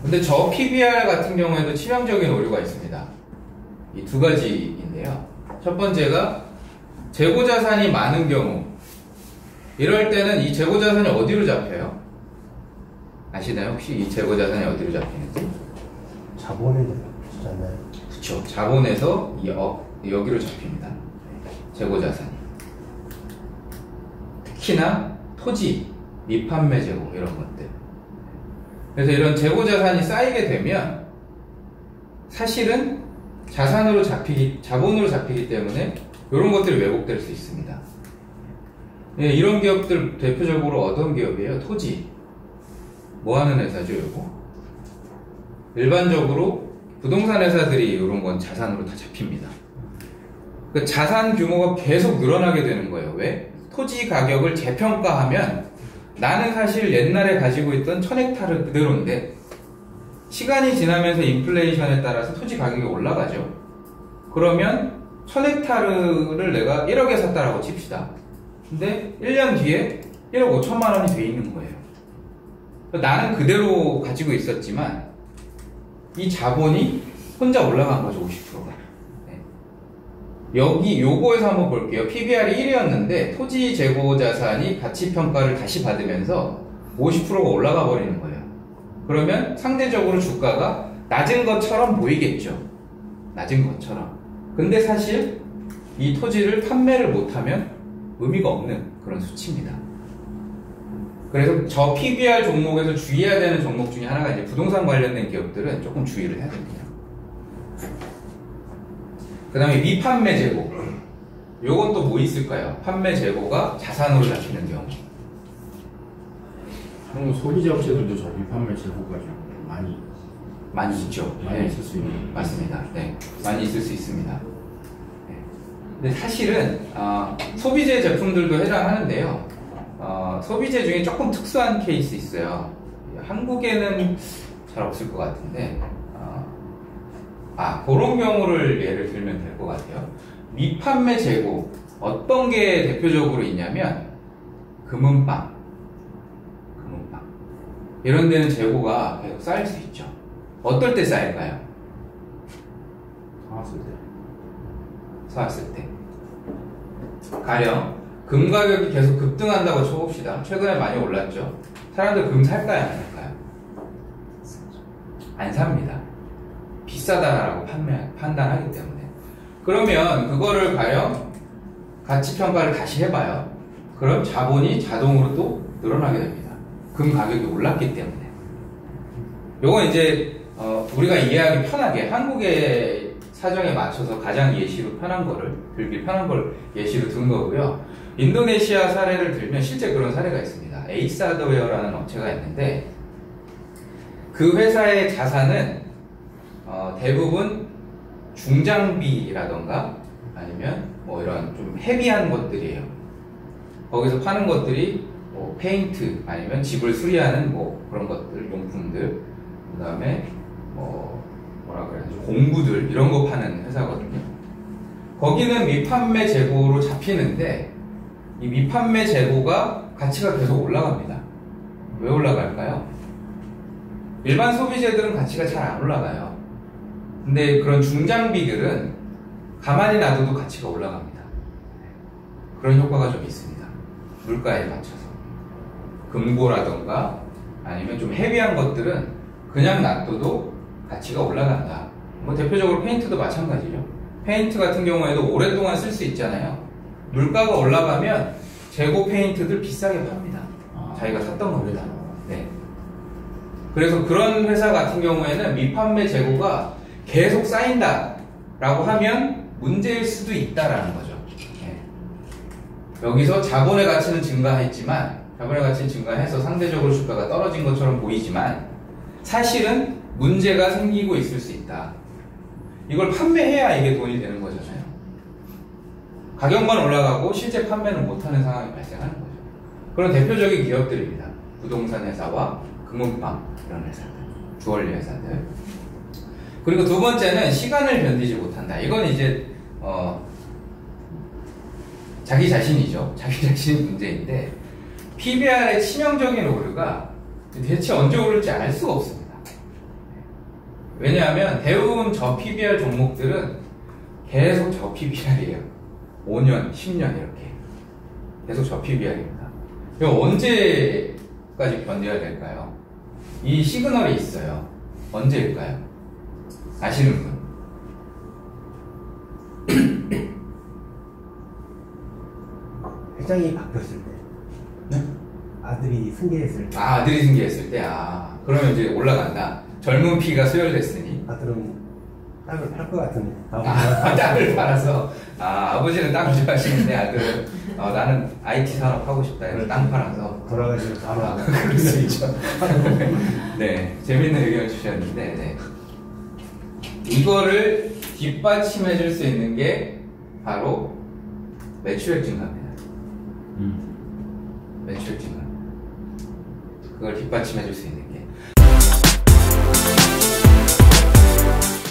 근데 저 PBR 같은 경우에도 치명적인 오류가 있습니다. 이 두 가지인데요. 첫 번째가 재고자산이 많은 경우, 이럴 때는 이 재고자산이 어디로 잡혀요? 아시나요? 혹시 이 재고자산이 어디로 잡히는지? 자본에 잡히잖아요. 그쵸. 자본에서 여기로 잡힙니다. 재고자산이. 특히나 토지, 미판매 재고 이런 것들. 그래서 이런 재고자산이 쌓이게 되면 사실은 자본으로 잡히기 때문에 이런 것들이 왜곡될 수 있습니다. 네, 이런 기업들 대표적으로 어떤 기업이에요? 토지. 뭐 하는 회사죠, 이거? 일반적으로 부동산 회사들이 이런 건 자산으로 다 잡힙니다. 그 자산 규모가 계속 늘어나게 되는 거예요. 왜? 토지 가격을 재평가하면 나는 사실 옛날에 가지고 있던 1000헥타르 그대로인데 시간이 지나면서 인플레이션에 따라서 토지 가격이 올라가죠. 그러면 1000헥타르를 내가 1억에 샀다라고 칩시다. 근데 1년 뒤에 1억 5천만 원이 돼 있는 거예요. 나는 그대로 가지고 있었지만 이 자본이 혼자 올라간 거죠. 50%가. 여기 요거에서 한번 볼게요. PBR이 1이었는데 토지 재고 자산이 가치 평가를 다시 받으면서 50%가 올라가 버리는 거예요. 그러면 상대적으로 주가가 낮은 것처럼 보이겠죠. 낮은 것처럼. 근데 사실 이 토지를 판매를 못하면 의미가 없는 그런 수치입니다. 그래서 저 PBR 종목에서 주의해야 되는 종목 중에 하나가 이제 부동산 관련된 기업들은 조금 주의를 해야 됩니다. 그 다음에 미판매 재고. 요건 또 뭐 있을까요? 판매 재고가 자산으로 잡히는 경우. 그럼 소비자 업체들도 저 미판매 재고가 좀 많이 있죠. 많이 있을 수 있는. 맞습니다. 네, 많이 있을 수 있습니다. 네. 근데 사실은 소비재 제품들도 해당하는데요. 소비재 중에 조금 특수한 케이스 있어요. 한국에는 잘 없을 것 같은데 그런 경우를 예를 들면 될 것 같아요. 미판매 재고 어떤 게 대표적으로 있냐면 금은방 이런 데는 재고가 계속 쌓일 수 있죠. 어떨 때 쌓일까요? 사왔을 때. 가령 금 가격이 계속 급등한다고 쳐봅시다. 최근에 많이 올랐죠. 사람들 금 살까요? 안 살까요? 안 삽니다. 비싸다라고 판단하기 때문에. 그러면 그거를 가령 가치평가를 다시 해봐요. 그럼 자본이 자동으로 또 늘어나게 됩니다. 금 가격이 올랐기 때문에. 요건 이제 우리가 이해하기 편하게 한국의 사정에 맞춰서 가장 예시로 편한 거를 들기 편한 걸 예시로 든 거고요. 인도네시아 사례를 들면 실제 그런 사례가 있습니다. 에이사드웨어라는 업체가 있는데 그 회사의 자산은 대부분 중장비라던가 아니면 뭐 이런 좀 헤비한 것들이에요. 거기서 파는 것들이 뭐 페인트 아니면 집을 수리하는 뭐 그런 것들, 용품들, 그 다음에 뭐라 그래야지, 공구들 이런 거 파는 회사거든요. 거기는 미판매 재고로 잡히는데 이 미판매 재고가 가치가 계속 올라갑니다. 왜 올라갈까요? 일반 소비재들은 가치가 잘 안 올라가요. 근데 그런 중장비들은 가만히 놔둬도 가치가 올라갑니다. 그런 효과가 좀 있습니다. 물가에 맞춰서. 금고라던가 아니면 좀 헤비한 것들은 그냥 놔둬도 가치가 올라간다. 뭐 대표적으로 페인트도 마찬가지죠. 페인트 같은 경우에도 오랫동안 쓸 수 있잖아요. 물가가 올라가면 재고 페인트들 비싸게 팝니다. 자기가 샀던 겁니다. 네. 그래서 그런 회사 같은 경우에는 미판매 재고가 계속 쌓인다라고 하면 문제일 수도 있다라는 거죠. 네. 여기서 자본의 가치는 증가했지만, 자본의 가치는 증가해서 상대적으로 주가가 떨어진 것처럼 보이지만 사실은 문제가 생기고 있을 수 있다. 이걸 판매해야 이게 돈이 되는 거잖아요. 가격만 올라가고 실제 판매는 못하는 상황이 발생하는 거죠. 그런 대표적인 기업들입니다. 부동산 회사와 금은방 이런 회사들, 주얼리 회사들. 그리고 두 번째는 시간을 견디지 못한다. 이건 이제 자기 자신이죠. 자기 자신의 문제인데 PBR의 치명적인 오류가 대체 언제 오를지 알 수가 없습니다. 왜냐하면 대부분 저 PBR 종목들은 계속 저 PBR이에요. 5년, 10년 이렇게 계속 저 PBR입니다. 이거 언제까지 견뎌야 될까요? 이 시그널이 있어요. 언제일까요? 아시는 분? 회장이 바뀌었을 때. 네? 아들이 승계했을 때. 아, 아들이 승계했을 때, 그러면 이제 올라간다. 젊은 피가 수혈됐으니. 아들은 땅을 팔 것 같은데. 땅을 팔아서. 아버지는 땅을 좋아하시는데 아들은 나는 IT 산업 하고 싶다. 그래서 땅 팔아서. 돌아가시면 바로 그럴 수 있죠. 네, 재밌는 의견을 주셨는데, 네. 이거를 뒷받침해 줄 수 있는 게 바로 매출액 증가입니다. 매출액 증가. 그걸 뒷받침해 줄 수 있는 게.